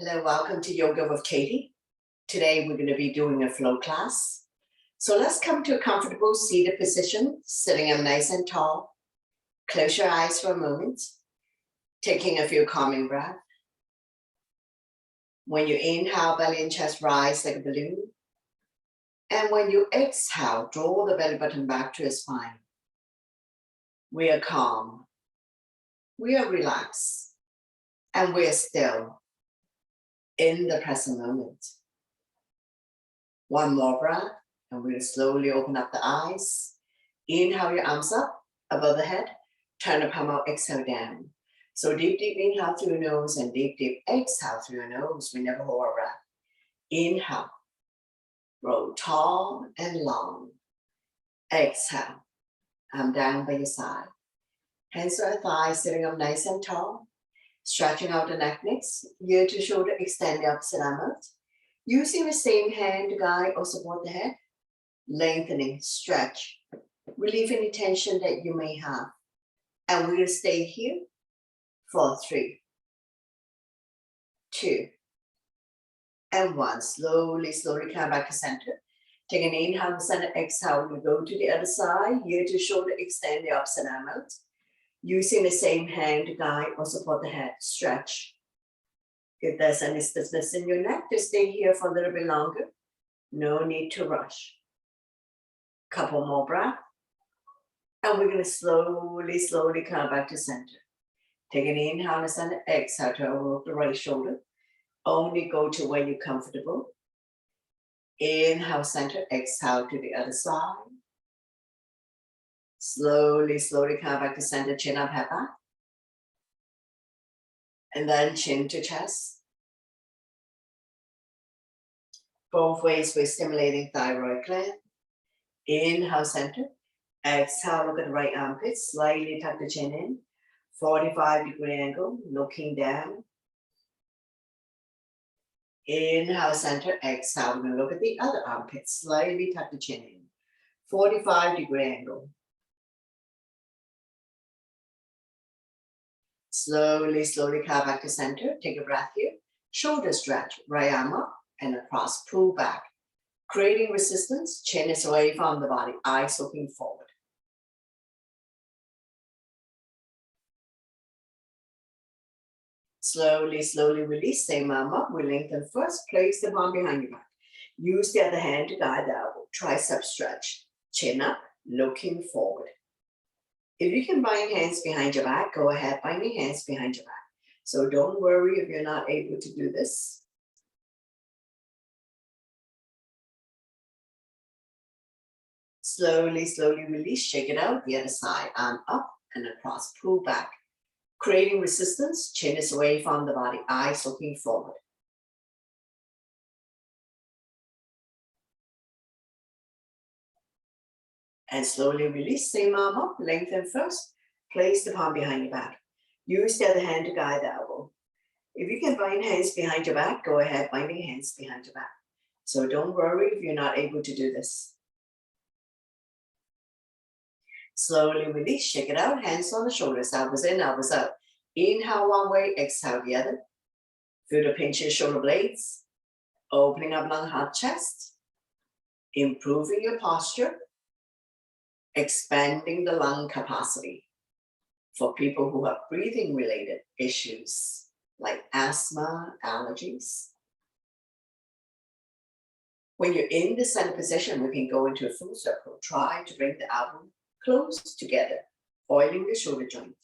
Hello, welcome to Yoga with Katie. Today we're going to be doing a flow class. So let's come to a comfortable seated position, sitting up nice and tall. Close your eyes for a moment, taking a few calming breaths. When you inhale, belly and chest rise like a balloon. And when you exhale, draw the belly button back to your spine. We are calm, we are relaxed, and we are still in the present moment. One more breath, and we'll slowly open up the eyes. Inhale your arms up above the head, turn the palm out, exhale down. So deep inhale through your nose and deep exhale through your nose. We never hold our breath. Inhale, grow tall and long. Exhale, arm down by your side. Hands to our thighs, sitting up nice and tall. Stretching out the neck next, ear to shoulder, extend the opposite arm out. Using the same hand to guide or support the head. Lengthening, stretch, relieve any tension that you may have. And we'll stay here for 3, 2, and 1. Slowly come back to center. Take an inhale to center, exhale. We go to the other side, ear to shoulder, extend the opposite arm out. Using the same hand to guide or support the head, stretch. If there's any stiffness in your neck, just stay here for a little bit longer. No need to rush. Couple more breaths. And we're going to slowly come back to center. Take an inhale to center, exhale to over the right shoulder. Only go to where you're comfortable. Inhale, center, exhale to the other side. Slowly come back to center, chin up, head back. And then chin to chest. Both ways we're stimulating thyroid gland. Inhale, center. Exhale, look at the right armpit. Slightly tuck the chin in. 45-degree angle, looking down. Inhale, center. Exhale, we're going to look at the other armpit. Slightly tuck the chin in. 45-degree angle. Slowly come back to center. Take a breath here. Shoulder stretch, right arm up and across, pull back. Creating resistance, chin is away from the body, eyes looking forward. Slowly release, same arm up. We lengthen first, place the palm behind your back. Use the other hand to guide the elbow, tricep stretch, chin up, looking forward. If you can bind hands behind your back, go ahead, bind your hands behind your back. So don't worry if you're not able to do this. Slowly release, shake it out, the other side, arm up and across, pull back. Creating resistance, chin is away from the body, eyes looking forward. And slowly release, same arm up, lengthen first, place the palm behind your back. Use the other hand to guide the elbow. If you can bind hands behind your back, go ahead, binding hands behind your back. So don't worry if you're not able to do this. Slowly release, shake it out, hands on the shoulders, elbows in, elbows out. Inhale one way, exhale the other. Feel the pinch your shoulder blades, opening up lung, heart, chest, improving your posture, expanding the lung capacity for people who have breathing related issues like asthma, allergies. When you're in the center position, we can go into a full circle. Try to bring the elbow close together, oiling the shoulder joint.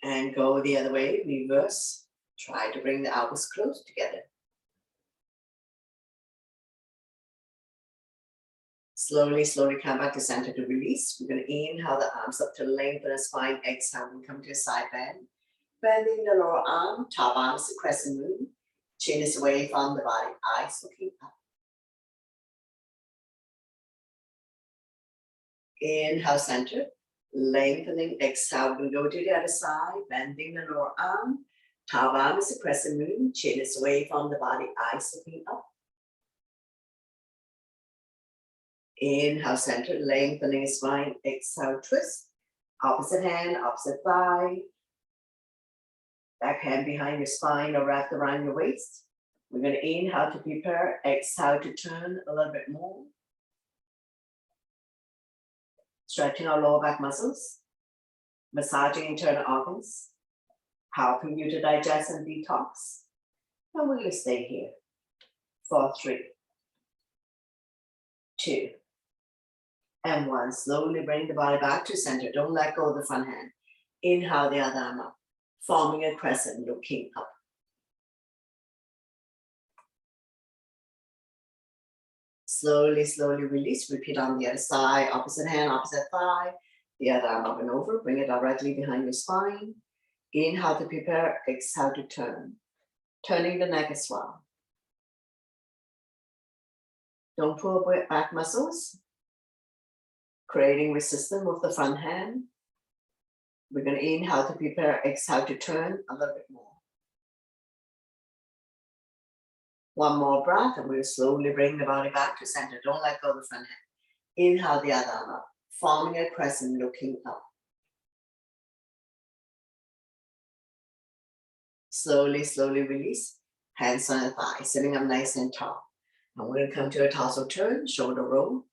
And go the other way, reverse. Try to bring the elbows close together. Slowly come back to center to release. We're going to inhale the arms up to lengthen the spine. Exhale, we come to a side bend. Bending the lower arm, top arm is a crescent moon. Chin is away from the body, eyes looking up. Inhale, center. Lengthening, exhale, we go to the other side, bending the lower arm. Top arm is a crescent moon, chin is away from the body, eyes looking up. Inhale, center, lengthening spine. Exhale, twist. Opposite hand, opposite thigh. Back hand behind your spine or wrapped around your waist. We're going to inhale to prepare. Exhale to turn a little bit more. Stretching our lower back muscles. Massaging internal organs. Helping you to digest and detox. And we're going to stay here for 3, 2, and 1. Slowly bring the body back to center. Don't let go of the front hand. Inhale the other arm up, forming a crescent, looking up. Slowly, slowly release. Repeat on the other side. Opposite hand, opposite thigh. The other arm up and over. Bring it directly behind your spine. Inhale to prepare. Exhale to turn. Turning the neck as well. Don't pull back muscles. Creating resistance with the front hand. We're going to inhale to prepare. Exhale to turn a little bit more. One more breath, and we'll slowly bring the body back to center. Don't let go of the front hand. Inhale the other arm up, forming a crescent, looking up. Slowly, slowly release. Hands on the thigh, sitting up nice and tall. And we're going to come to a torso turn, shoulder roll.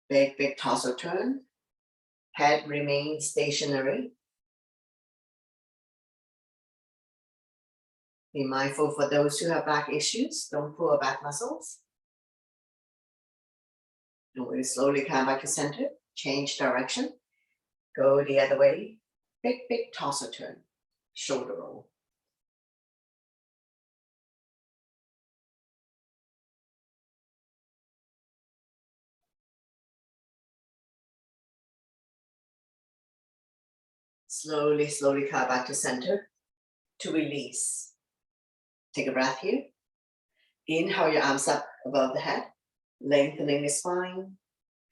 Big, big torso turn. Head remains stationary. Be mindful for those who have back issues. Don't pull back muscles. And we'll slowly come back to center. Change direction. Go the other way. Big, big torso turn. Shoulder roll. Slowly, slowly come back to center to release. Take a breath here. Inhale your arms up above the head, lengthening the spine.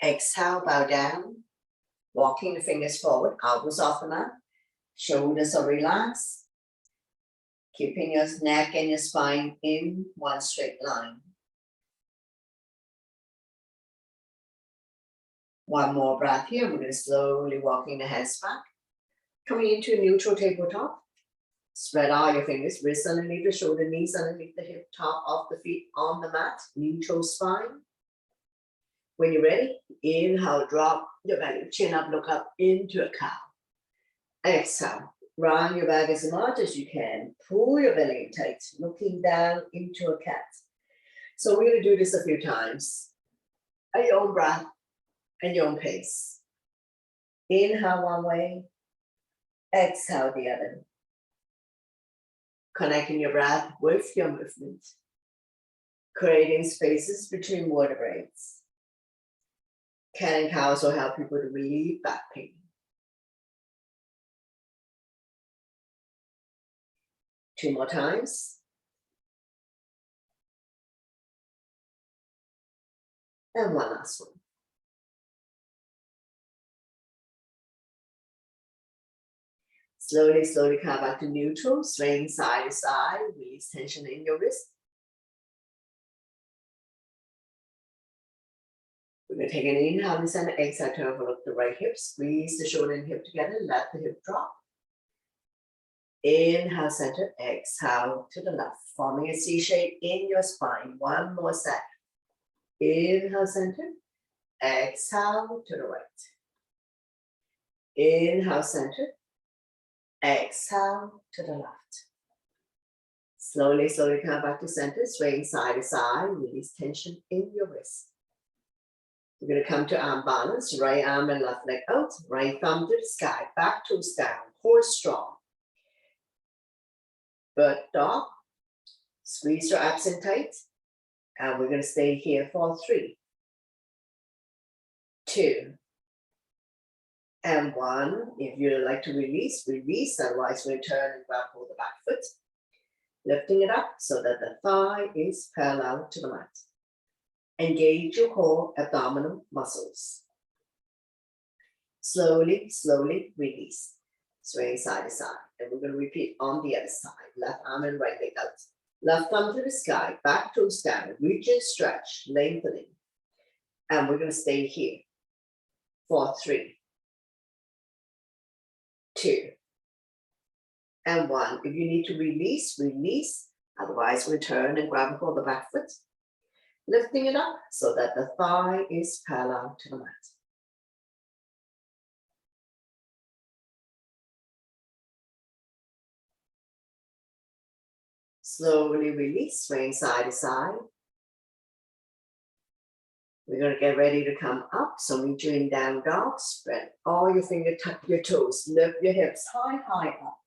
Exhale, bow down. Walking the fingers forward, elbows off the mat. Shoulders are relaxed. Keeping your neck and your spine in one straight line. One more breath here. We're going to slowly walking the hands back. Coming into a neutral tabletop. Spread out your fingers, wrists underneath the shoulder, knees underneath the hip, top of the feet on the mat, neutral spine. When you're ready, inhale, drop your belly, chin up, look up into a cow. Exhale, round your back as much as you can. Pull your belly in tight, looking down into a cat. So we're going to do this a few times at your own breath and your own pace. Inhale one way, exhale the other. Connecting your breath with your movement. Creating spaces between vertebrae. Cat and cow also help people to relieve back pain. Two more times. And one last one. Slowly, slowly come back to neutral, swaying side to side, release tension in your wrist. We're going to take an inhale in the center, exhale, turn over, look the right hip, squeeze the shoulder and hip together, let the hip drop. Inhale, center, exhale to the left, forming a C shape in your spine. One more set. Inhale, center, exhale to the right. Inhale, center, exhale to the left. Slowly, slowly come back to center, swaying side to side, release tension in your wrist. We're going to come to arm balance, right arm and left leg out, right thumb to the sky, back toes down, core strong. Bird dog, squeeze your abs in tight, and we're going to stay here for 3, 2, and 1. If you'd like to release, release, otherwise we'll turn and grab hold of the back foot, lifting it up so that the thigh is parallel to the mat. Engage your core abdominal muscles. Slowly, slowly release. Swaying side to side. And we're going to repeat on the other side. Left arm and right leg out. Left thumb to the sky, back toes down, reach and stretch, lengthening. And we're going to stay here for 3, 2, and 1. If you need to release, release. Otherwise, return and grab a hold of the back foot. Lifting it up so that the thigh is parallel to the mat. Slowly release, swaying side to side. We're going to get ready to come up. So meet you in down dog. Spread all your fingers, tuck your toes, lift your hips high, high up.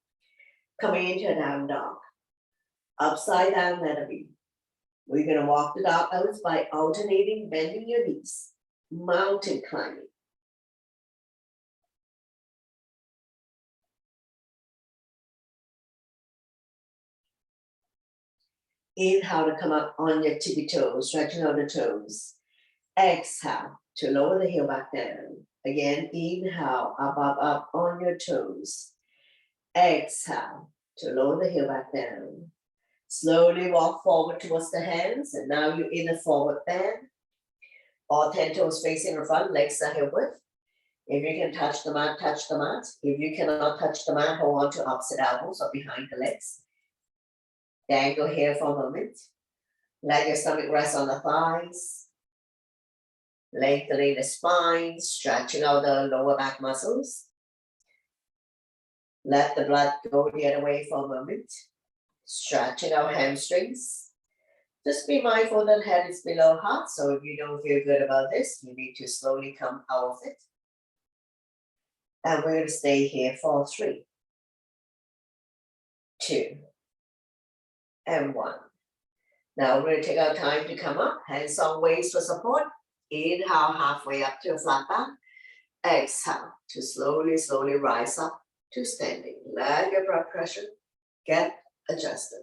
Coming into a down dog. Upside down letter B. We're going to walk the dog out by alternating, bending your knees. Mountain climbing. Inhale to come up on your tippy toes, stretching out the toes. Exhale to lower the heel back down. Again, inhale, up on your toes. Exhale to lower the heel back down. Slowly walk forward towards the hands, and now you're in a forward bend. All 10 toes facing in front, legs are hip width. If you can touch the mat, touch the mat. If you cannot touch the mat, hold on to opposite elbows or behind the legs. Dangle here for a moment. Let your stomach rest on the thighs. Lengthening the spine, stretching out the lower back muscles. Let the blood go the other way for a moment. Stretching our hamstrings. Just be mindful that head is below heart. So if you don't feel good about this, you need to slowly come out of it. And we're going to stay here for 3, 2, and 1. Now we're going to take our time to come up. Hands on waist for support. Inhale halfway up to a flat back. Exhale to slowly, slowly rise up to standing. Let your blood pressure get adjusted.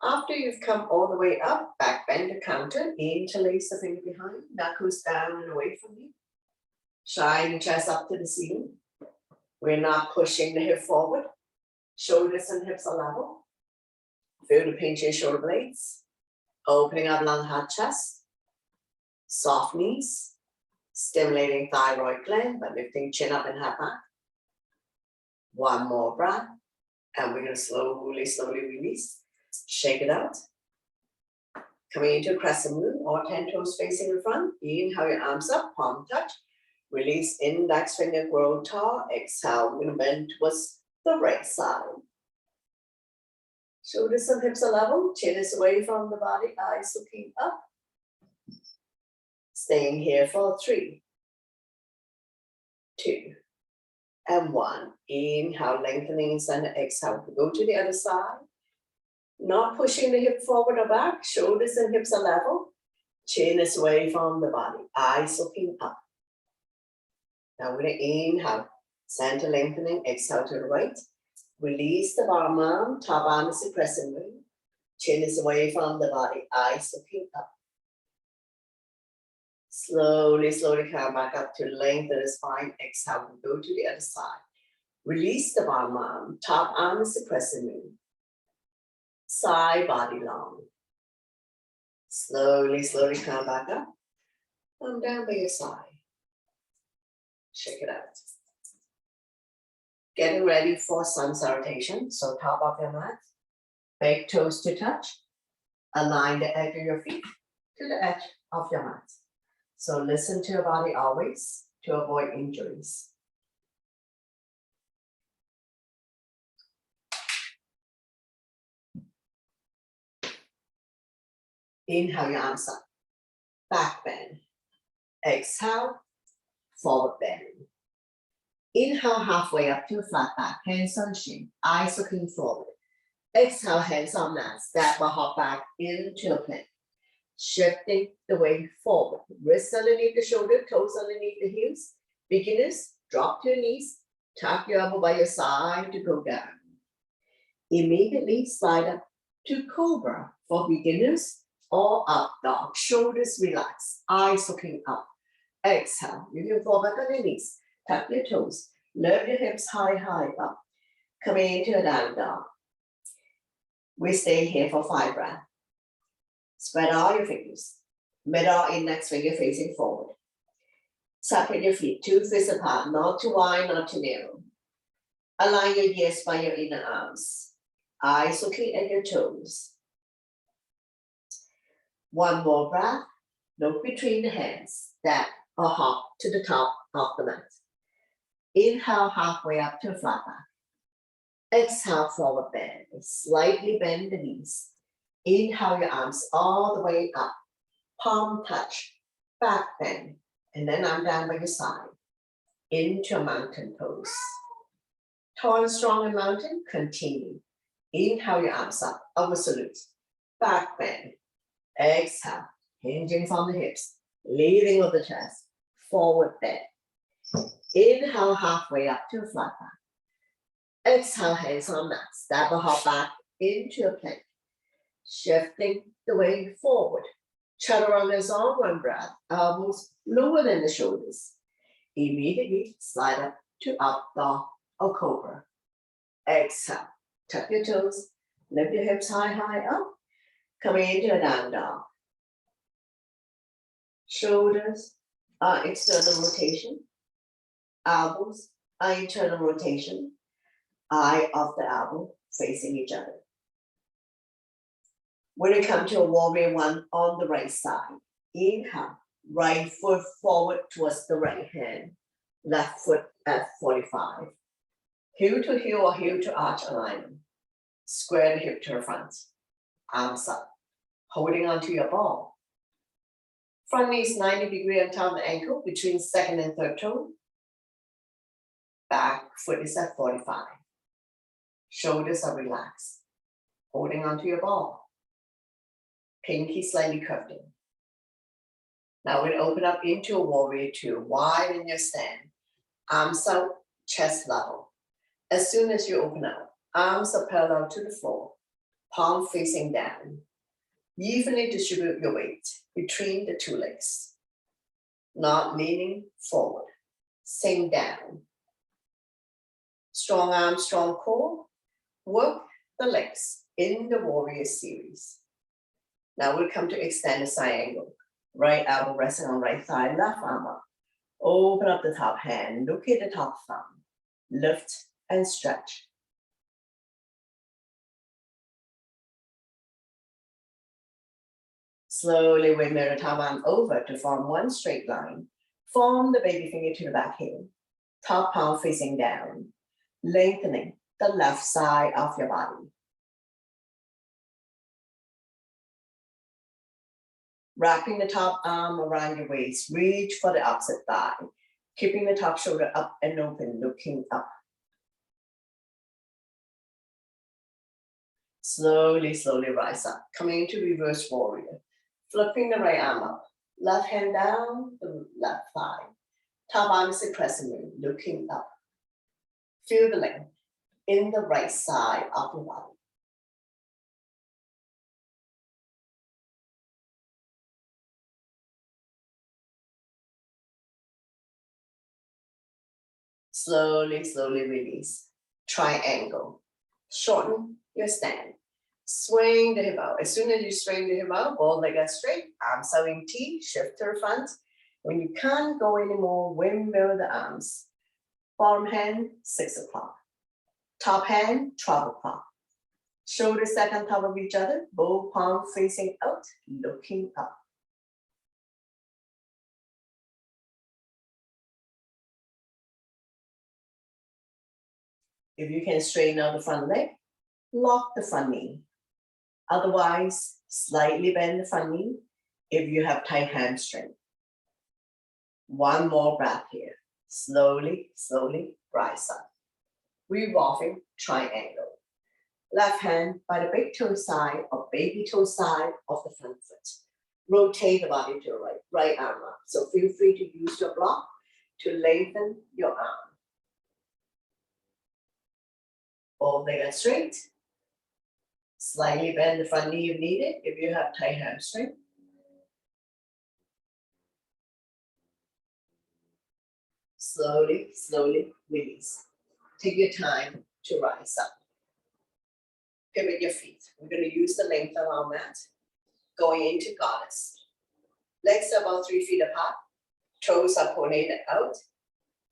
After you've come all the way up, back bend the counter, interlace the finger behind, knuckles down and away from you. Shine the chest up to the ceiling. We're not pushing the hip forward. Shoulders and hips are level. Feel the pinch in shoulder blades. Opening up lung, heart, chest. Soft knees. Stimulating thyroid gland, but lifting chin up and head back. One more breath. And we're going to slowly, slowly release. Shake it out. Coming into crescent moon, all 10 toes facing in front. Inhale your arms up, palm touch. Release index finger, grow tall. Exhale, we're going to bend towards the right side. Shoulders and hips are level. Chin is away from the body, eyes looking up. Staying here for 3, 2, and 1. Inhale, lengthening in center. Exhale, go to the other side. Not pushing the hip forward or back. Shoulders and hips are level. Chin is away from the body. Eyes looking up. Now we're going to inhale. Center lengthening. Exhale to the right. Release the bottom arm. Top arm is the crescent moon. Chin is away from the body. Eyes looking up. Slowly, slowly come back up to lengthen the spine. Exhale. Go to the other side. Release the bottom arm. Top arm is the crescent moon. Side body long. Slowly, slowly come back up. Come down by your side. Shake it out. Getting ready for sun salutation. So top of your mat. Big toes to touch. Align the edge of your feet to the edge of your mat. So listen to your body always to avoid injuries. Inhale your arms up, back bend. Exhale, forward bend. Inhale halfway up to a flat back, hands on shin, eyes looking forward. Exhale, hands on mat, step or hop back into a plank. Shifting the weight forward, wrists underneath the shoulder, toes underneath the heels. Beginners, drop to your knees, tuck your elbow by your side to go down. Immediately slide up to cobra for beginners. Or up dog, shoulders relaxed, eyes looking up. Exhale, you can fall back on your knees, tuck your toes, Lift your hips high, high up. Coming into a down dog. We stay here for 5 breaths. Spread all your fingers. Middle index finger facing forward. Separate your feet 2 fists apart, not too wide, not too narrow. Align your ears by your inner arms. Eyes looking at your toes. One more breath. Look between the hands. Step or hop to the top of the mat. Inhale halfway up to a flat back. Exhale forward bend. Slightly bend the knees. Inhale your arms all the way up. Palm touch. Back bend. And then arm down by your side. Into a mountain pose. Tall and strong in mountain. Continue. Inhale your arms up. Over salute. Back bend. Exhale. Hinging from the hips. Leading with the chest. Forward bend. Inhale halfway up to a flat back. Exhale, hands on mat. Step or hop back into a plank. Shifting the weight forward. Chaturanga on one breath. Elbows lower than the shoulders. Immediately slide up to up dog or cobra. Exhale. Tuck your toes. Lift your hips high, high up. Coming into a down dog. Shoulders are external rotation. Elbows are internal rotation. Eye of the elbow facing each other. When you come to a warrior one on the right side, inhale, right foot forward towards the right hand, left foot at 45. Heel to heel or heel to arch alignment. Square the hip to the front, arms up, holding onto your ball. Front knee is 90 degrees on top of the ankle between second and third toe. Back foot is at 45. Shoulders are relaxed, holding onto your ball. Pinky slightly curved in. Now we'll open up into a warrior two, widen your stand. Arms out, chest level. As soon as you open up, arms are parallel to the floor, palm facing down. Evenly distribute your weight between the two legs. Not leaning forward, sink down. Strong arms, strong core. Work the legs in the warrior series. Now we'll come to extend the side angle. Right elbow resting on right thigh, left arm up. Open up the top hand, look at the top thumb. Lift and stretch. Slowly we mirror top arm over to form one straight line. Form the baby finger to the back heel. Top palm facing down. Lengthening the left side of your body. Wrapping the top arm around your waist, reach for the opposite thigh. Keeping the top shoulder up and open, looking up. Slowly, slowly rise up, coming into reverse warrior. Flipping the right arm up, left hand down the left thigh. Top arm is a crescent moon, looking up. Feel the length in the right side of your body. Slowly, slowly release. Triangle. Shorten your stand. Swing the hip out. As soon as you swing the hip out, both legs are straight. Arms are in T, shift to the front. When you can't go anymore, windmill the arms. Bottom hand, 6 o'clock. Top hand, 12 o'clock. Shoulders stacked on top of each other, both palms facing out, looking up. If you can straighten out the front leg, lock the front knee. Otherwise, slightly bend the front knee if you have tight hamstring. One more breath here. Slowly, slowly rise up. Revolving triangle. Left hand by the big toe side or baby toe side of the front foot. Rotate the body to the right, right arm up. So feel free to use your block to lengthen your arm. Both legs are straight. Slightly bend the front knee if needed, if you have tight hamstring. Slowly, slowly release. Take your time to rise up. Pivot your feet. We're going to use the length of our mat. Going into goddess. Legs about 3 feet apart. Toes are pointed out.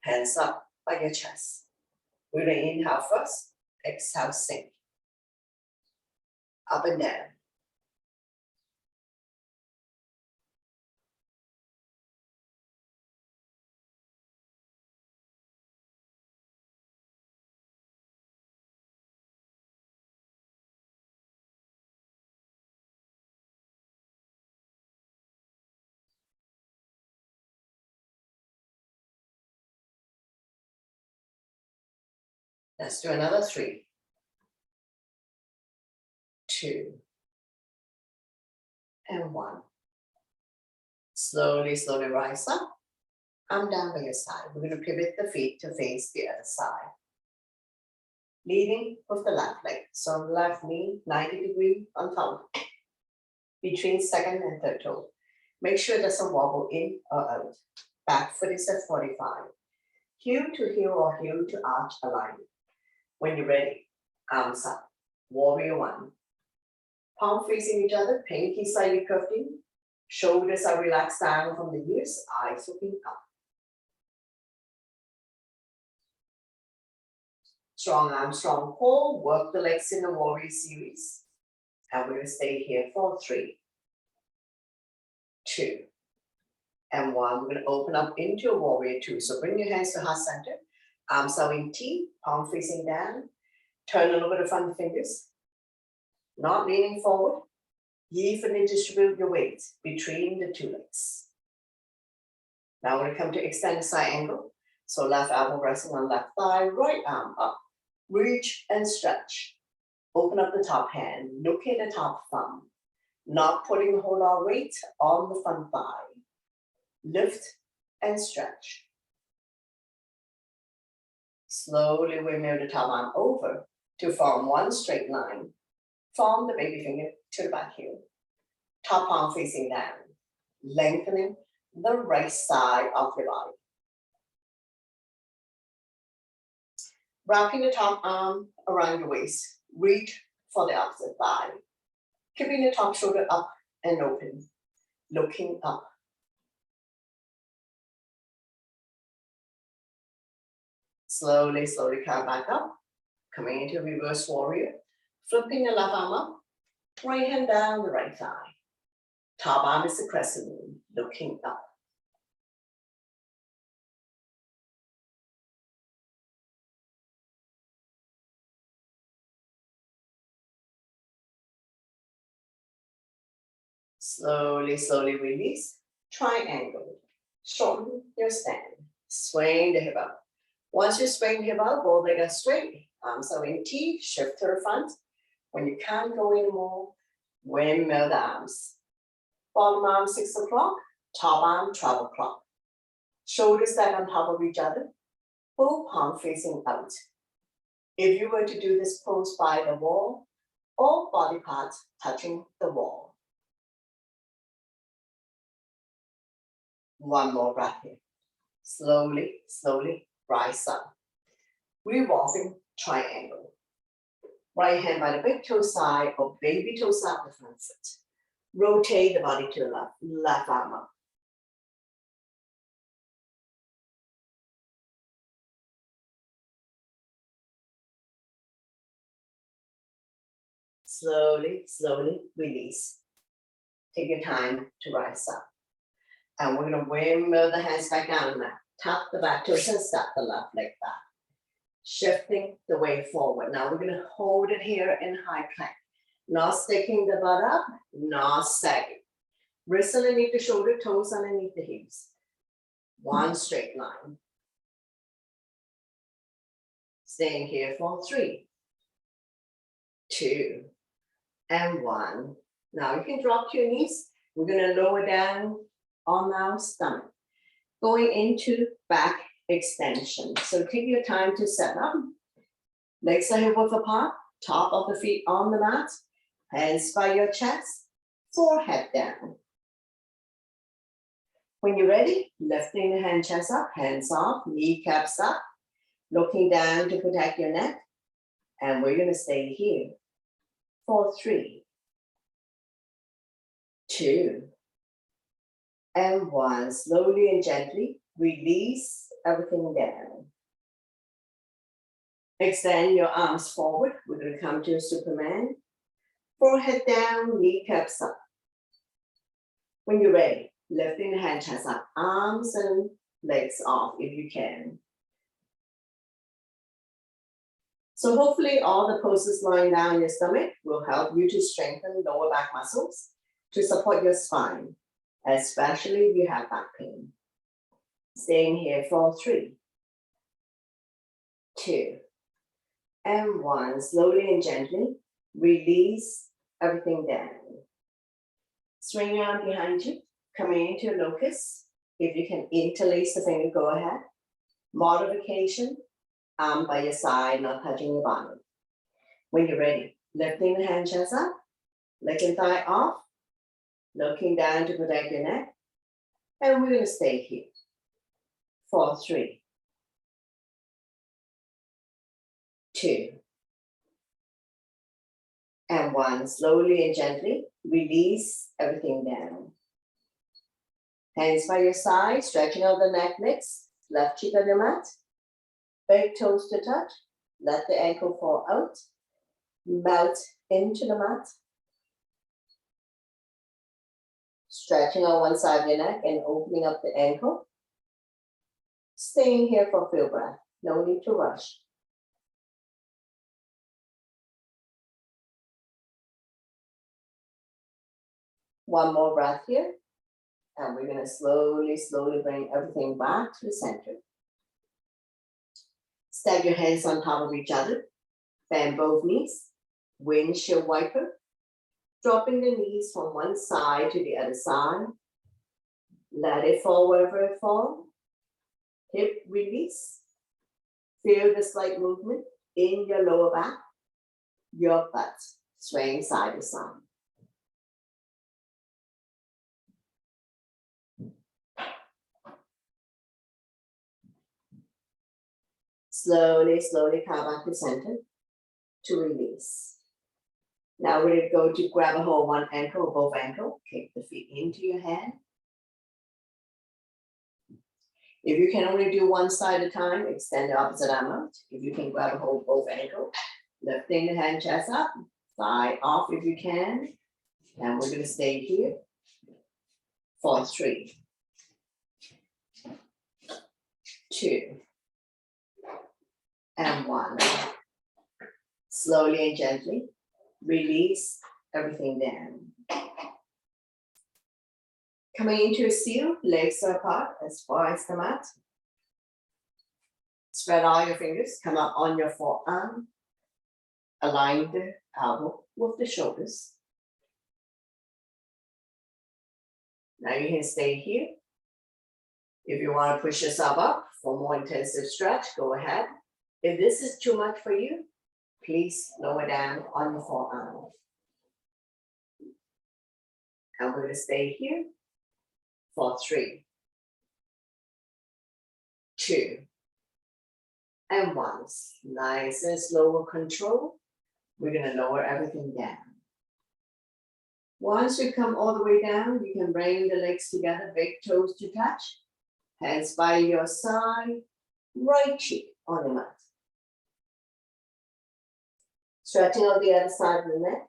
Hands up by your chest. We're going to inhale first. Exhale, sink. Up and down. Let's do another 3, 2, and 1. Slowly, slowly rise up. Arm down by your side. We're going to pivot the feet to face the other side. Leading with the left leg. So left knee 90 degrees on top. Between second and third toe. Make sure it doesn't wobble in or out. Back foot is at 45. Heel to heel or heel to arch alignment. When you're ready, arms up. Warrior 1. Palm facing each other, pinky slightly curved in. Shoulders are relaxed down from the ears, eyes looking up. Strong arm, strong core. Work the legs in the warrior series. And we're going to stay here for 3, 2, and 1. We're going to open up into a warrior 2. So bring your hands to heart center. Arms out in T, palm facing down. Turn a little bit of front fingers. Not leaning forward. Evenly distribute your weight between the 2 legs. Now we're going to come to extended side angle. So left elbow resting on left thigh, right arm up. Reach and stretch. Open up the top hand. Look at the top thumb. Not putting a whole lot of weight on the front thigh. Lift and stretch. Slowly windmill the top arm over to form one straight line. From the baby finger to the back heel. Top arm facing down. Lengthening the right side of your body. Wrapping the top arm around your waist. Reach for the opposite thigh. Keeping the top shoulder up and open. Looking up. Slowly, slowly come back up. Coming into reverse warrior. Flipping the left arm up. Right hand down the right thigh. Top arm is the crescent moon. Looking up. Slowly, slowly release. Triangle. Shorten your stand. Swing the hip up. Once you swing the hip up, both legs are straight. Arms are in T. Shift to the front. When you can't go anymore, windmill the arms. Bottom arm 6 o'clock. Top arm 12 o'clock. Shoulders stacked on top of each other. Both palms facing out. If you were to do this pose by the wall, all body parts touching the wall. One more breath here. Slowly, slowly rise up. Revolving triangle. Right hand by the big toe side or baby toe side of the front foot. Rotate the body to the left, left arm up. Slowly, slowly release. Take your time to rise up. And we're going to windmill the hands back down the mat. Tap the back toes and step the left leg back. Shifting the weight forward. Now we're going to hold it here in high plank. Not sticking the butt up, not sagging. Wrists underneath the shoulder, toes underneath the hips. One straight line. Staying here for 3, 2, and 1. Now you can drop to your knees. We're going to lower down on our stomach. Going into back extension. So take your time to set up. Legs are hip width apart. Top of the feet on the mat. Hands by your chest. Forehead down. When you're ready, lifting the hand chest up, hands off, kneecaps up, looking down to protect your neck. And we're going to stay here for 3, 2, and 1. Slowly and gently release everything down. Extend your arms forward. We're going to come to Superman. Forehead down, kneecaps up. When you're ready, lifting the hand chest up, arms and legs off if you can. So hopefully all the poses lying down your stomach will help you to strengthen lower back muscles to support your spine, especially if you have back pain. Staying here for 3, 2, and 1. Slowly and gently release everything down. Swing your arm behind you, coming into a locust. If you can interlace the finger, go ahead. Modification, arm by your side, not touching your bottom. When you're ready, lifting the hand chest up, leg and thigh off, looking down to protect your neck. And we're going to stay here for 3, 2, and 1. Slowly and gently release everything down. Hands by your side, stretching out the neck legs, left cheek on your mat, big toes to touch, let the ankle fall out, melt into the mat. Stretching on one side of your neck and opening up the ankle. Staying here for a few breaths, no need to rush. One more breath here. And we're going to slowly bring everything back to the center. Stack your hands on top of each other. Bend both knees. Windshield wiper. Dropping the knees from one side to the other side. Let it fall wherever it falls. Hip release. Feel the slight movement in your lower back. Your butt swaying side to side. Slowly come back to center to release. Now we're going to go to grab a hold one ankle or both ankle. Kick the feet into your hand. If you can only do one side at a time, extend the opposite arm out. If you can grab a hold both ankles, lifting the hand chest up, thigh off if you can. And we're going to stay here for 3, 2, and 1. Slowly and gently release everything down. Coming into a seal, legs are apart as far as the mat. Spread all your fingers, come up on your forearm. Align the elbow with the shoulders. Now you can stay here. If you want to push yourself up for more intensive stretch, go ahead. If this is too much for you, please lower down on your forearm. I'm going to stay here for 3, 2, and 1. Nice and slow with control. We're going to lower everything down. Once you come all the way down, you can bring the legs together, big toes to touch. Hands by your side, right cheek on the mat. Stretching out the other side of the neck,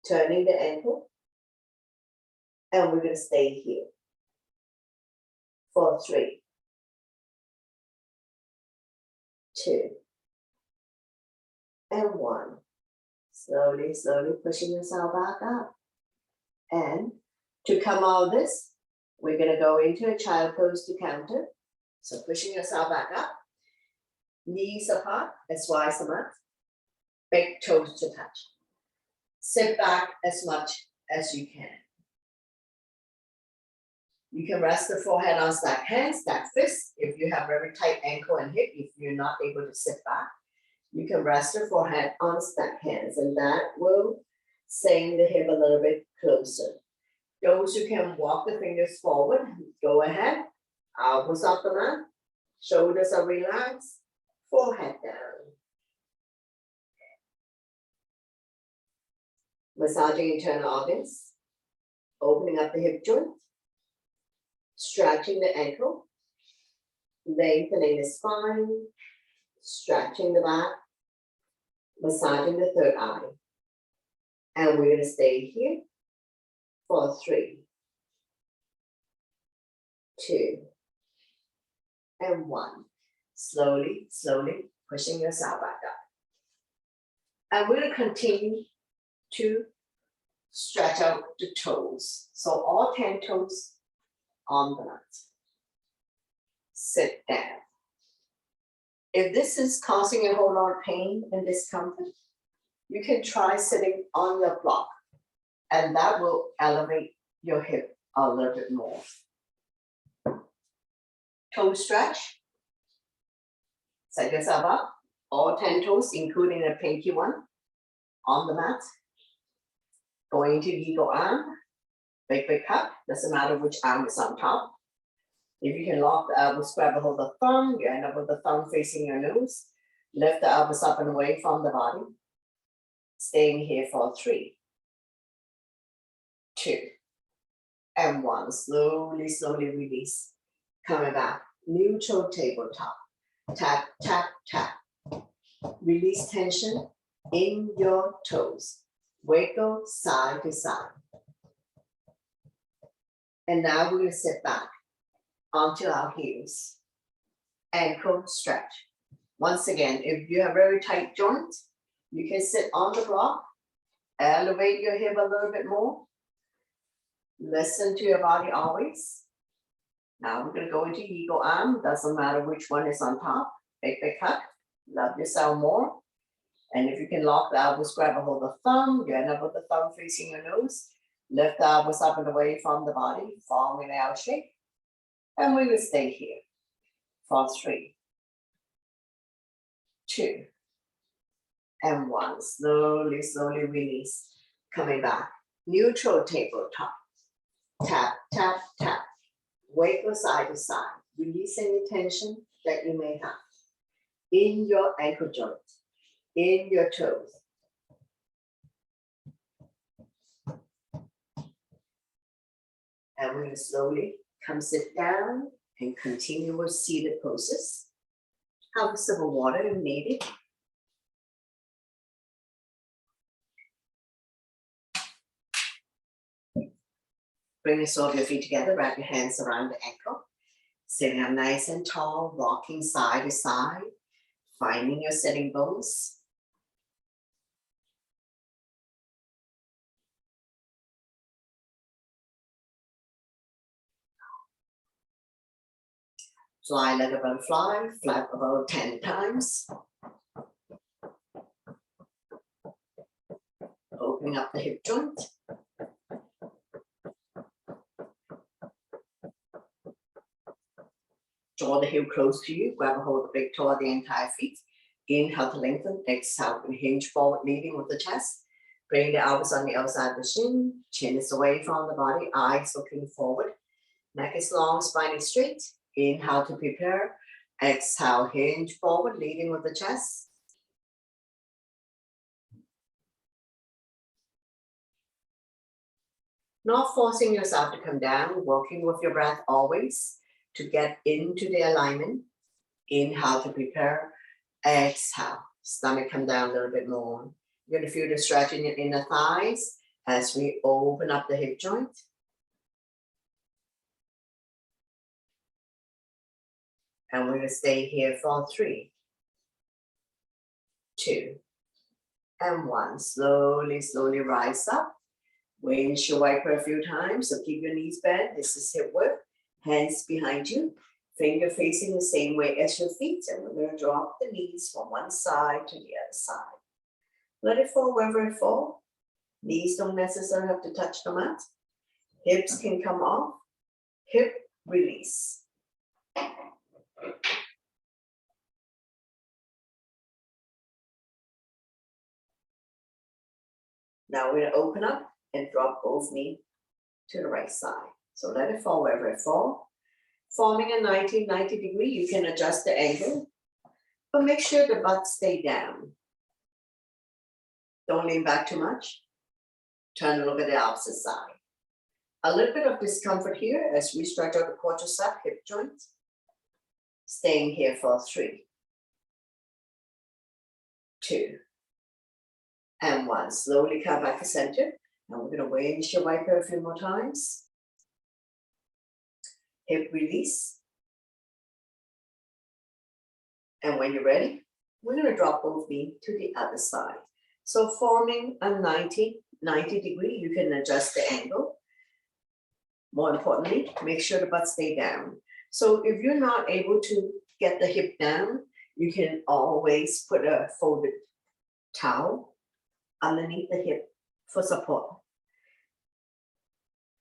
turning the ankle, and we're going to stay here for 3, 2, and 1. Slowly pushing yourself back up. And to come out of this, we're going to go into a child pose to counter. So pushing yourself back up, knees apart as wide as the mat. Big toes to touch. Sit back as much as you can. You can rest the forehead on stacked hands, stacked fists. If you have very tight ankle and hip, if you're not able to sit back, you can rest your forehead on stacked hands, and that will sink the hip a little bit closer. Those who can walk the fingers forward, go ahead. Elbows up the mat, shoulders are relaxed, forehead down. Massaging internal organs, opening up the hip joint, stretching the ankle, lengthening the spine, stretching the back, massaging the third eye. And we're gonna stay here for 3, 2, and 1. Slowly, slowly pushing yourself back up. And we're gonna continue to stretch out the toes. So all 10 toes on the mat. Sit down. If this is causing a whole lot of pain and discomfort, you can try sitting on your block, and that will elevate your hip a little bit more. Toe stretch. Set yourself up, all 10 toes, including the pinky one, on the mat. Going to eagle arm, big cup, doesn't matter which arm is on top. If you can lock the elbows, grab a hold of the thumb, you end up with the thumb facing your nose. Lift the elbows up and away from the body. Staying here for 3, 2, and 1. Slowly, slowly release. Coming back, neutral tabletop. Tap, tap, tap. Release tension in your toes. Wiggle side to side. And now we're going to sit back onto our heels. Ankle stretch. Once again, if you have very tight joints, you can sit on the block, elevate your hip a little bit more. Listen to your body always. Now we're going to go into eagle arm. Doesn't matter which one is on top. Big hug. Love yourself more. And if you can lock the elbows, grab a hold of the thumb. You end up with the thumb facing your nose. Lift the elbows up and away from the body, forming an L shape. And we will stay here for 3, 2, and 1. Slowly, slowly release. Coming back. Neutral tabletop. Tap, tap, tap. Wiggle side to side. Release any tension that you may have in your ankle joint, in your toes. And we're going to slowly come sit down and continue with seated poses. Have a sip of water if needed. Bring the sole of your feet together, wrap your hands around the ankle. Sitting up nice and tall, rocking side to side, finding your sitting bones. Fly like a butterfly, flap about 10 times. Opening up the hip joint. Draw the heel close to you, grab a hold of the big toe of the entire feet. Inhale to lengthen, exhale to hinge forward, leading with the chest. Bring the elbows on the outside of the shin. Chin is away from the body, eyes looking forward. Neck is long, spine is straight. Inhale to prepare. Exhale, hinge forward, leading with the chest. Not forcing yourself to come down, working with your breath always to get into the alignment. Inhale to prepare. Exhale, stomach come down a little bit more. You're going to feel the stretch in your inner thighs as we open up the hip joint. And we're going to stay here for 3, 2, and 1. Slowly, slowly rise up. Windshield wiper a few times, so keep your knees bent. This is hip work. Hands behind you. Finger facing the same way as your feet. And we're going to drop the knees from one side to the other side. Let it fall wherever it falls. Knees don't necessarily have to touch the mat. Hips can come off. Hip release. Now we're going to open up and drop both knees to the right side. So let it fall wherever it falls. Forming a 90 degree, you can adjust the angle, but make sure the butt stay down. Don't lean back too much. Turn a look at the opposite side. A little bit of discomfort here as we stretch out the quadricep hip joint. Staying here for 3, 2, and 1. Slowly come back to center. Now we're going to windshield wiper a few more times. Hip release. And when you're ready, we're going to drop both knees to the other side. So forming a 90 degree, you can adjust the angle. More importantly, make sure the butt stay down. So if you're not able to get the hip down, you can always put a folded towel underneath the hip for support.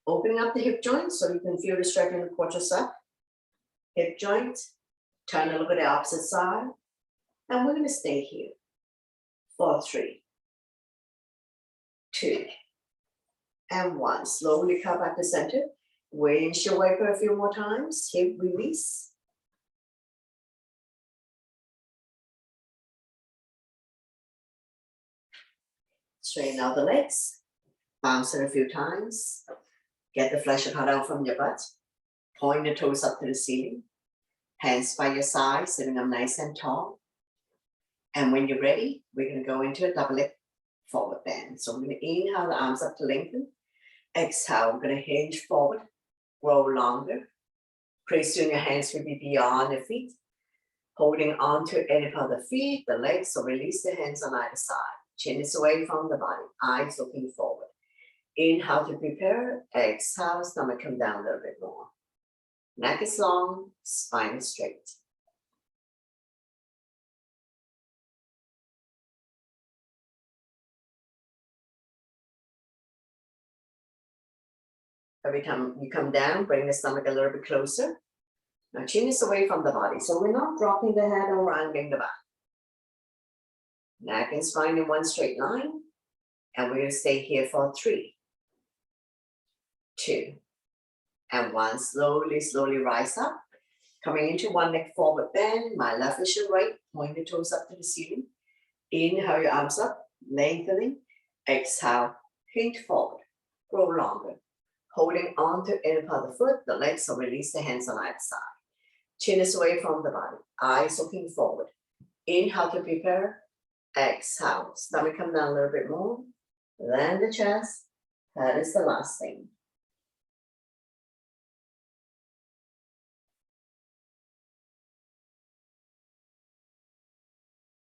Opening up the hip joint so you can feel the stretch in the quadricep. Hip joint, turn a look at the opposite side, and we're going to stay here for 3, 2, and 1. Slowly come back to center. Windshield wiper a few more times. Hip release. Straighten out the legs. Bounce it a few times. Get the flesh cut out from your butt. Point the toes up to the ceiling. Hands by your side, sitting up nice and tall. And when you're ready, we're going to go into a double leg forward bend. So we're going to inhale the arms up to lengthen. Exhale, we're going to hinge forward, grow longer. Pretty soon your hands will be beyond the feet. Holding on to any part of the feet, the legs, so release the hands on either side. Chin is away from the body, eyes looking forward. Inhale to prepare, exhale, stomach come down a little bit more. Neck is long, spine is straight. Every time you come down, bring the stomach a little bit closer. Now chin is away from the body, so we're not dropping the head or rounding the back. Neck and spine in one straight line. And we're going to stay here for 3, 2, and 1. Slowly rise up. Coming into one leg forward bend. My left is your right. Point the toes up to the ceiling. Inhale your arms up, lengthening. Exhale, hinge forward. Grow longer. Holding on to any part of the foot, the legs, so release the hands on either side. Chin is away from the body. Eyes looking forward. Inhale to prepare. Exhale. Stomach come down a little bit more. Land the chest. That is the last thing.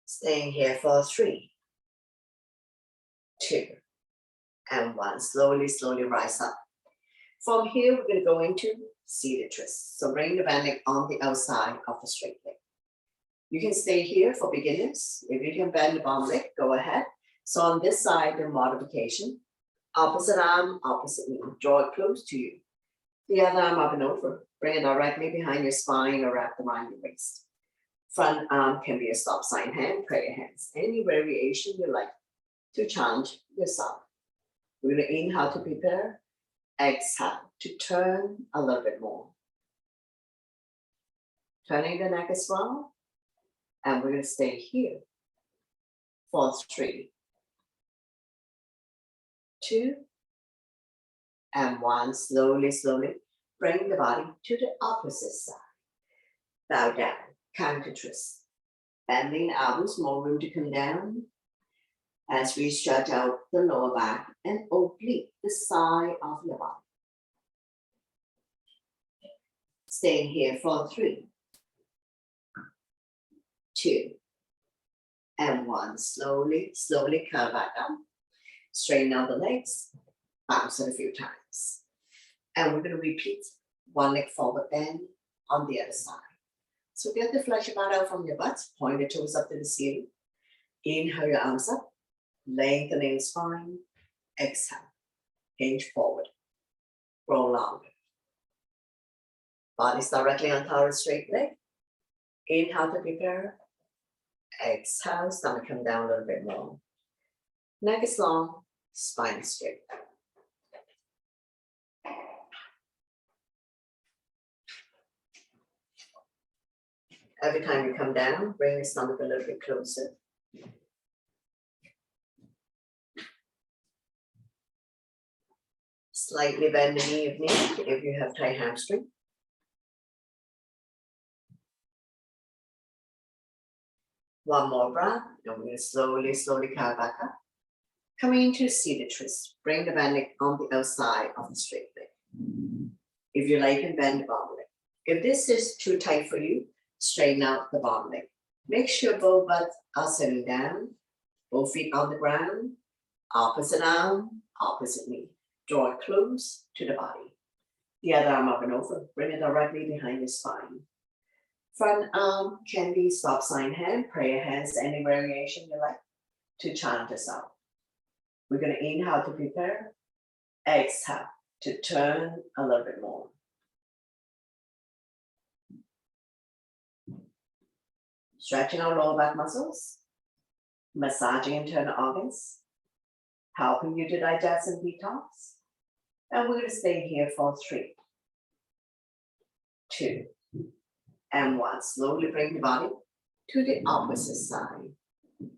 Staying here for 3, 2, and 1. Slowly rise up. From here, we're going to go into seated twist. So bring the band leg on the outside of the straight leg. You can stay here for beginners. If you can bend the bottom leg, go ahead. So on this side, the modification, opposite arm, opposite knee. Draw it close to you. The other arm up and over. Bring it directly behind your spine or wrap around your waist. Front arm can be a stop sign hand, prayer hands. Any variation you like to challenge yourself. We're going to inhale to prepare. Exhale to turn a little bit more. Turning the neck as well. And we're going to stay here for 3, 2, and 1. Slowly bring the body to the opposite side. Bow down, counter twist. Bending the elbows, more room to come down. As we stretch out the lower back and oblique the side of your body. Staying here for 3, 2, and 1. Slowly curve back up. Straighten out the legs. Bounce it a few times. And we're going to repeat one leg forward bend on the other side. So get the flesh out from your butt. Point the toes up to the ceiling. Inhale your arms up. Lengthening spine. Exhale. Hinge forward. Grow longer. Body's directly on top of the straight leg. Inhale to prepare. Exhale, stomach come down a little bit more. Neck is long, spine is straight. Every time you come down, bring your stomach a little bit closer. Slightly bend the knee if needed, if you have tight hamstring. One more breath, and we're going to slowly come back up. Coming into seated twist, bring the bend leg on the outside of the straight leg. If you like it, bend the bottom leg. If this is too tight for you, straighten out the bottom leg. Make sure both butts are sitting down, both feet on the ground, opposite arm, opposite knee. Draw it close to the body. The other arm up and over, bring it directly behind your spine. Front arm can be stop sign hand, prayer hands, any variation you like to chant this out. We're going to inhale to prepare, exhale to turn a little bit more. Stretching our lower back muscles, massaging internal organs, helping you to digest and detox. And we're going to stay here for 3, 2, and 1. Slowly bring the body to the opposite side.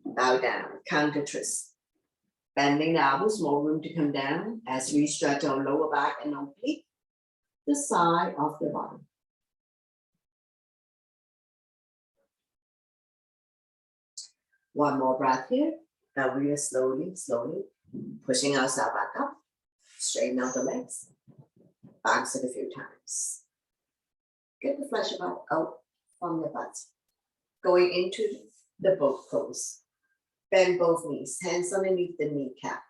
Bow down, counter twist. Bending the elbows, more room to come down as we stretch our lower back and oblique the side of the body. One more breath here. Now we are slowly pushing ourselves back up. Straighten out the legs. Bounce it a few times. Get the flesh out from the butt. Going into the boat pose. Bend both knees, hands underneath the kneecap.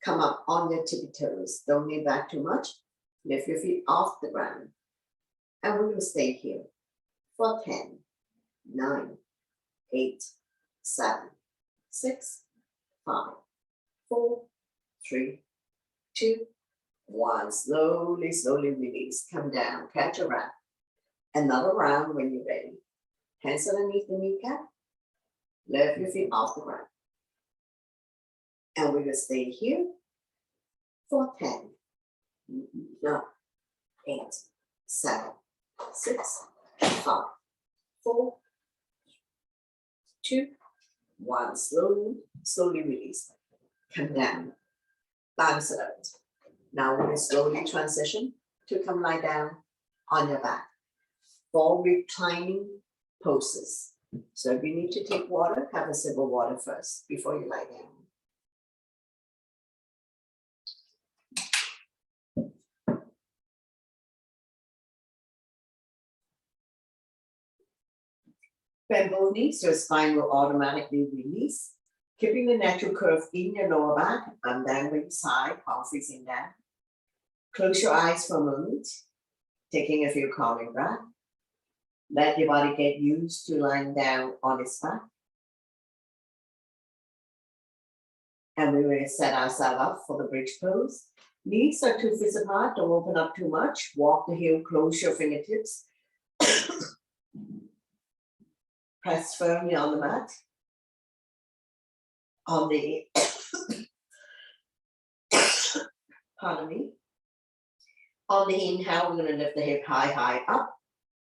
Come up on your tippy toes. Don't lean back too much. Lift your feet off the ground. And we're going to stay here for 10, 9, 8, 7, 6, 5, 4, 3, 2, 1. Slowly release. Come down, catch a breath. Another round when you're ready. Hands underneath the kneecap. Lift your feet off the ground. And we're going to stay here for 10, 9, 8, 7, 6, 5, 4, 2, 1. Slowly release. Come down. Bounce it out. Now we're going to slowly transition to come lie down on your back. 4 reclining poses. So if you need to take water, have a sip of water first before you lie down. Bend both knees, your spine will automatically release. Keeping the natural curve in your lower back, and dangling side, palm facing down. Close your eyes for a moment, taking a few calming breaths. Let your body get used to lying down on its back. And we're going to set ourselves up for the bridge pose. Knees are 2 feet apart, don't open up too much. Walk the heel, close your fingertips. Press firmly on the mat. On the, pardon me. On the inhale, we're going to lift the hip high up,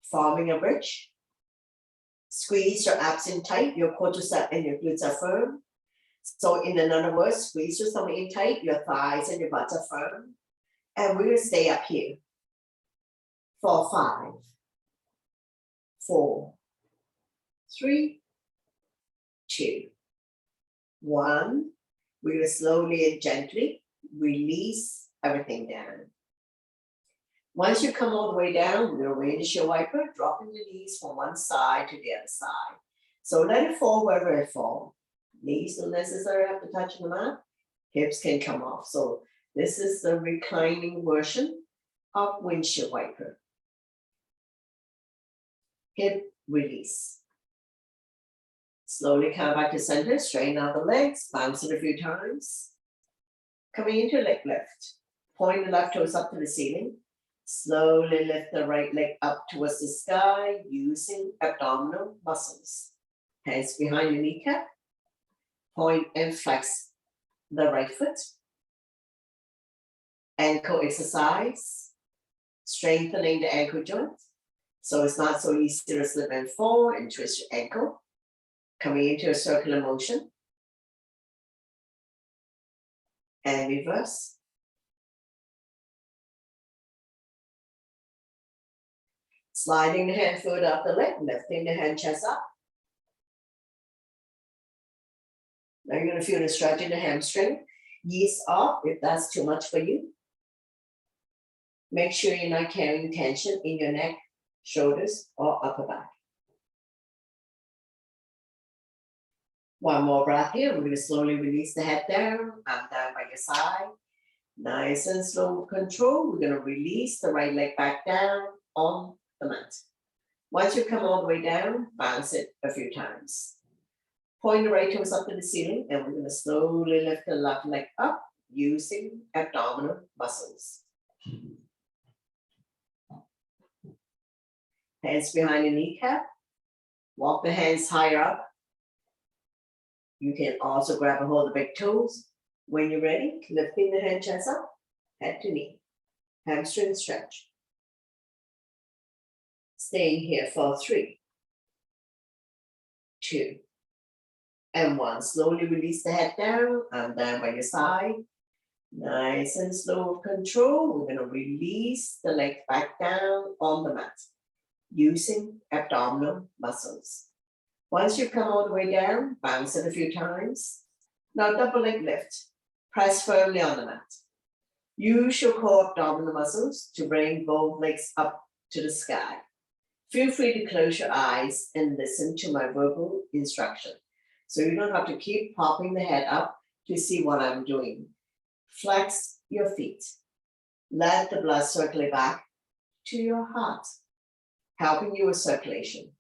forming a bridge. Squeeze your abs in tight, your quadriceps and your glutes are firm. So in another word, squeeze your stomach in tight, your thighs and your butts are firm. And we're going to stay up here for 5, 4, 3, 2, 1. We're going to slowly and gently release everything down. Once you come all the way down, we're going to windshield wiper, dropping the knees from one side to the other side. So let it fall wherever it falls. Knees don't necessarily have to touch the mat. Hips can come off. So this is the reclining version of windshield wiper. Hip release. Slowly come back to center, straighten out the legs, bounce it a few times. Coming into leg lift. Point the left toes up to the ceiling. Slowly lift the right leg up towards the sky using abdominal muscles. Hands behind your kneecap. Point and flex the right foot. Ankle exercise. Strengthening the ankle joint. So it's not so easy to slip and fall and twist your ankle. Coming into a circular motion. And reverse. Sliding the hand foot up the leg, lifting the hand chest up. Now you're going to feel the stretch in the hamstring. Ease off if that's too much for you. Make sure you're not carrying tension in your neck, shoulders, or upper back. One more breath here. We're going to slowly release the head down. Arm down by your side. Nice and slow with control. We're going to release the right leg back down on the mat. Once you come all the way down, bounce it a few times. Point the right toes up to the ceiling, and we're going to slowly lift the left leg up using abdominal muscles. Hands behind the kneecap. Walk the hands higher up. You can also grab a hold of the big toes. When you're ready, lifting the hand chest up, head to knee. Hamstring stretch. Staying here for 3, 2, and 1. Slowly release the head down. Arm down by your side. Nice and slow with control. We're going to release the leg back down on the mat using abdominal muscles. Once you come all the way down, bounce it a few times. Now double leg lift. Press firmly on the mat. Use your core abdominal muscles to bring both legs up to the sky. Feel free to close your eyes and listen to my verbal instruction. So you don't have to keep popping the head up to see what I'm doing. Flex your feet. Let the blood circulate back to your heart, helping you with circulation.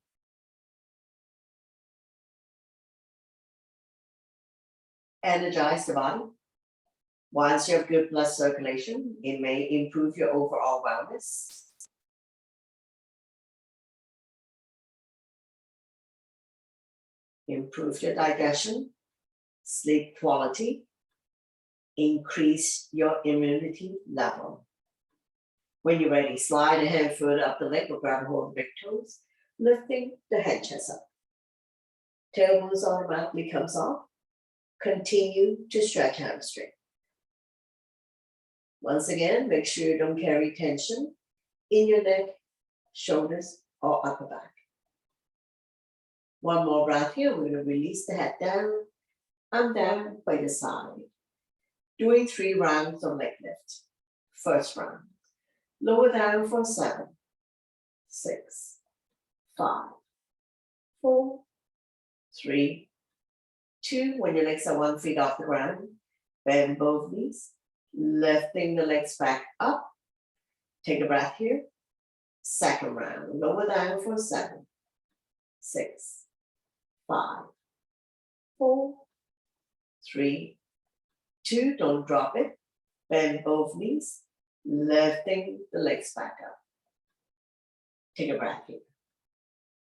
Energize the body. Once you have good blood circulation, it may improve your overall wellness. Improve your digestion, sleep quality, increase your immunity level. When you're ready, slide the hand further up the leg or grab a hold of the big toes, lifting the head chest up. Tailbones automatically comes off. Continue to stretch hamstring. Once again, make sure you don't carry tension in your neck, shoulders, or upper back. One more breath here. We're going to release the head down and down by the side. Doing 3 rounds of leg lift. First round. Lower down for 7, 6, 5, 4, 3, 2. When your legs are 1 foot off the ground, bend both knees, lifting the legs back up. Take a breath here. Second round. Lower down for 7, 6, 5, 4, 3, 2. Don't drop it. Bend both knees, lifting the legs back up. Take a breath here.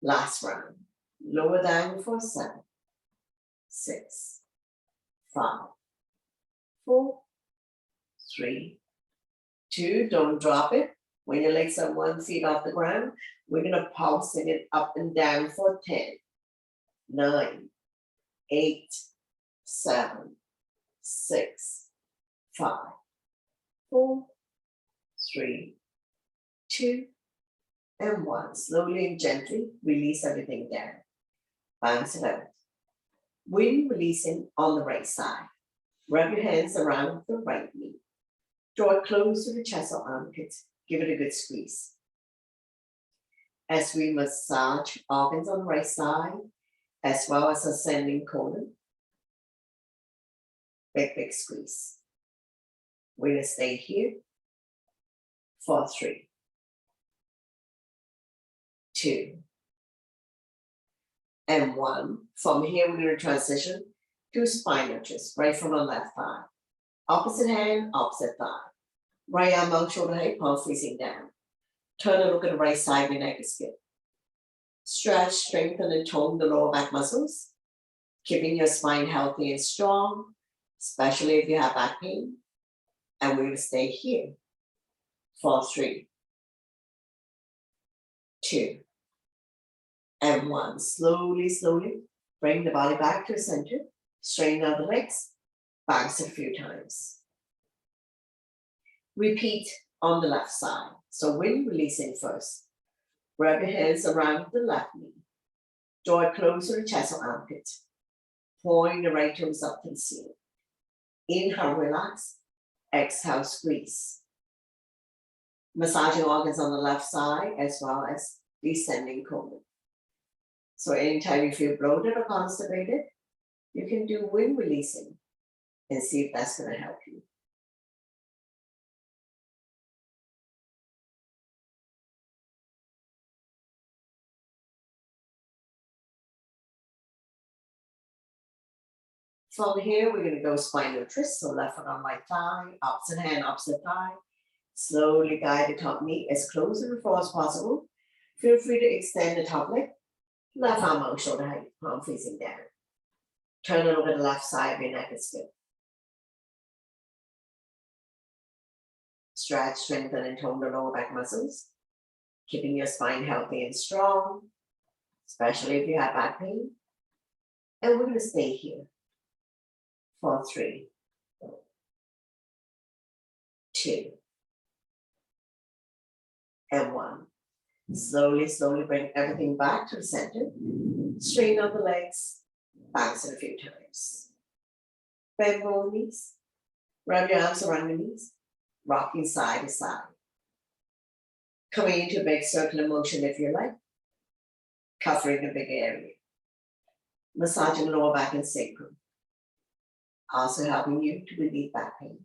Last round. Lower down for 7, 6, 5, 4, 3, 2. Don't drop it. When your legs are 1 foot off the ground, we're going to pulse it up and down for 10, 9, 8, 7, 6, 5, 4, 3, 2, and 1. Slowly and gently release everything down. Bounce it out. When releasing on the right side, wrap your hands around the right knee. Draw it close to the chest or armpit. Give it a good squeeze. As we massage organs on the right side, as well as ascending colon. Big squeeze. We're going to stay here for 3, 2, and 1. From here, we're going to transition to spinal twist, right from the left thigh. Opposite hand, opposite thigh. Right arm out, shoulder height, palm facing down. Turn and look at the right side, your neck is good. Stretch, strengthen, and tone the lower back muscles, keeping your spine healthy and strong, especially if you have back pain. And we're going to stay here for 3, 2, and 1. Slowly, slowly bring the body back to the center. Straighten out the legs. Bounce it a few times. Repeat on the left side. So when releasing first, grab your hands around the left knee. Draw it closer to chest or armpit. Point the right toes up to the ceiling. Inhale, relax. Exhale, squeeze. Massaging organs on the left side as well as descending colon. So anytime you feel bloated or constipated, you can do wind releasing and see if that's going to help you. From here, we're going to go spinal twist. So left foot on right thigh, opposite hand, opposite thigh. Slowly guide the top knee as close to the floor as possible. Feel free to extend the top leg. Left arm out, shoulder height, palm facing down. Turn it over the left side of your neck is good. Stretch, strengthen, and tone the lower back muscles, keeping your spine healthy and strong, especially if you have back pain. And we're going to stay here for 3, 2, and 1. Slowly, slowly bring everything back to the center. Straighten out the legs, bounce it a few times. Bend both knees. Wrap your arms around your knees. Rocking side to side. Coming into a big circular motion if you like. Covering the big area. Massaging lower back and sacrum. Also helping you to relieve back pain.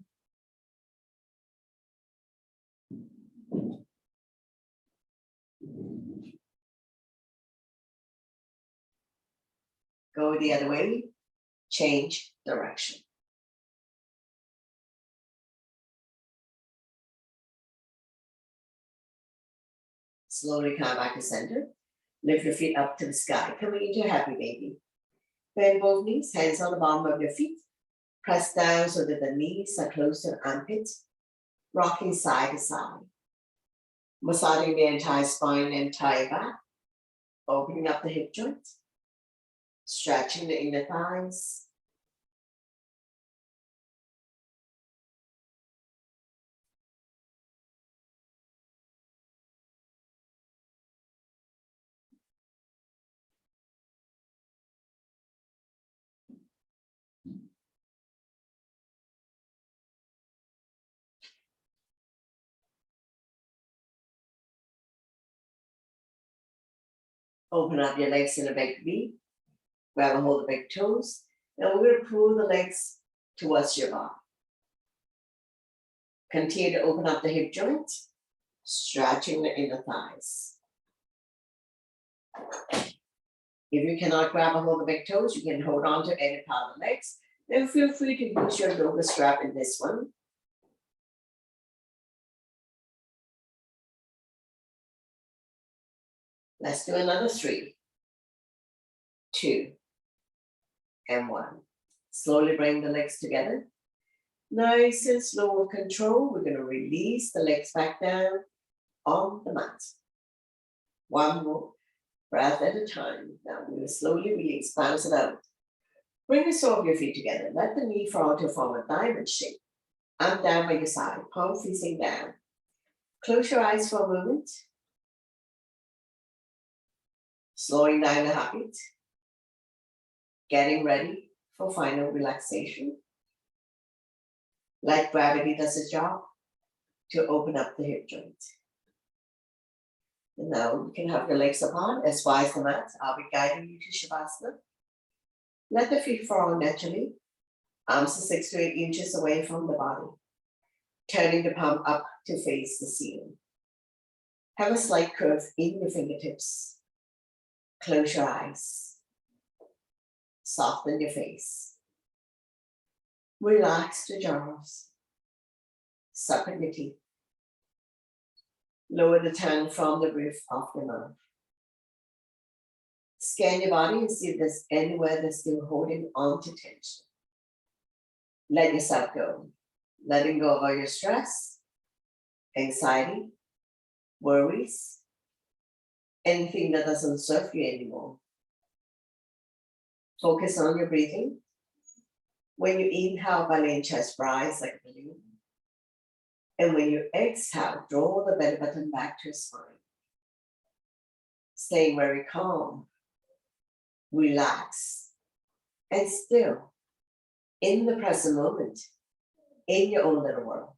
Go the other way, change direction. Slowly come back to center. Lift your feet up to the sky, coming into a happy baby. Bend both knees, hands on the bottom of your feet. Press down so that the knees are close to the armpit. Rocking side to side. Massaging the entire spine and entire back. Opening up the hip joint. Stretching the inner thighs. Open up your legs in a big V. Grab a hold of the big toes. And we're going to pull the legs towards your body. Continue to open up the hip joint, stretching the inner thighs. If you cannot grab a hold of the big toes, you can hold on to any part of the legs. Then feel free to use your yoga strap in this one. Let's do another 3, 2, and 1. Slowly bring the legs together. Nice and slow with control. We're going to release the legs back down on the mat. One more breath at a time. Now we're going to slowly release, bounce it out. Bring the sole of your feet together. Let the knee fall to form a diamond shape. Arm down by your side, palm facing down. Close your eyes for a moment. Slowing down the heartbeat. Getting ready for final relaxation. Let gravity does its job to open up the hip joint. And now you can have your legs apart as wide as the mat. I'll be guiding you to Shavasana. Let the feet fall naturally. Arms are 6 to 8 inches away from the body. Turning the palm up to face the ceiling. Have a slight curve in your fingertips. Close your eyes. Soften your face. Relax the jaws. Suck your teeth. Lower the tongue from the roof of your mouth. Scan your body and see if there's anywhere that's still holding on to tension. Let yourself go. Letting go of all your stress, anxiety, worries, anything that doesn't serve you anymore. Focus on your breathing. When you inhale, belly and chest rise like a balloon. And when you exhale, draw the belly button back to your spine. Staying very calm, relax, and still in the present moment, in your own little world.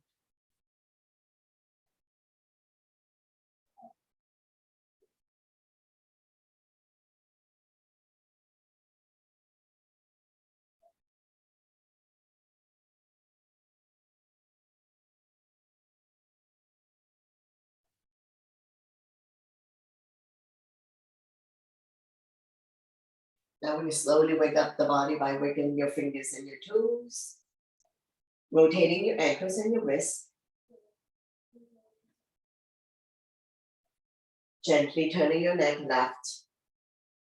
Now, when you slowly wake up the body by wiggling your fingers and your toes, rotating your ankles and your wrists, gently turning your neck left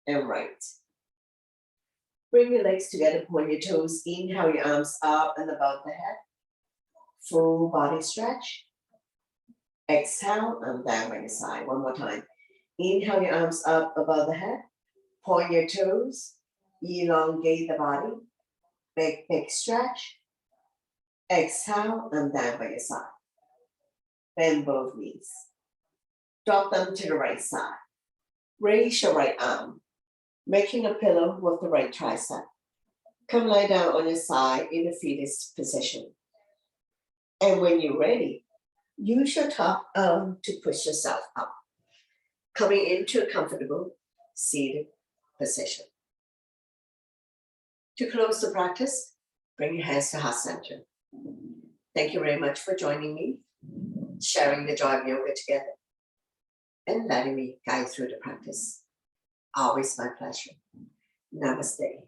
and right. Bring your legs together, point your toes, inhale your arms up and above the head. Full body stretch. Exhale and down by your side. One more time. Inhale your arms up above the head. Point your toes. Elongate the body. Big stretch. Exhale and down by your side. Bend both knees. Drop them to the right side. Raise your right arm, making a pillow with the right tricep. Come lie down on your side in the fetus position. And when you're ready, use your top arm to push yourself up, coming into a comfortable seated position. To close the practice, bring your hands to heart center. Thank you very much for joining me, sharing the joy of yoga together, and letting me guide through the practice. Always my pleasure. Namaste.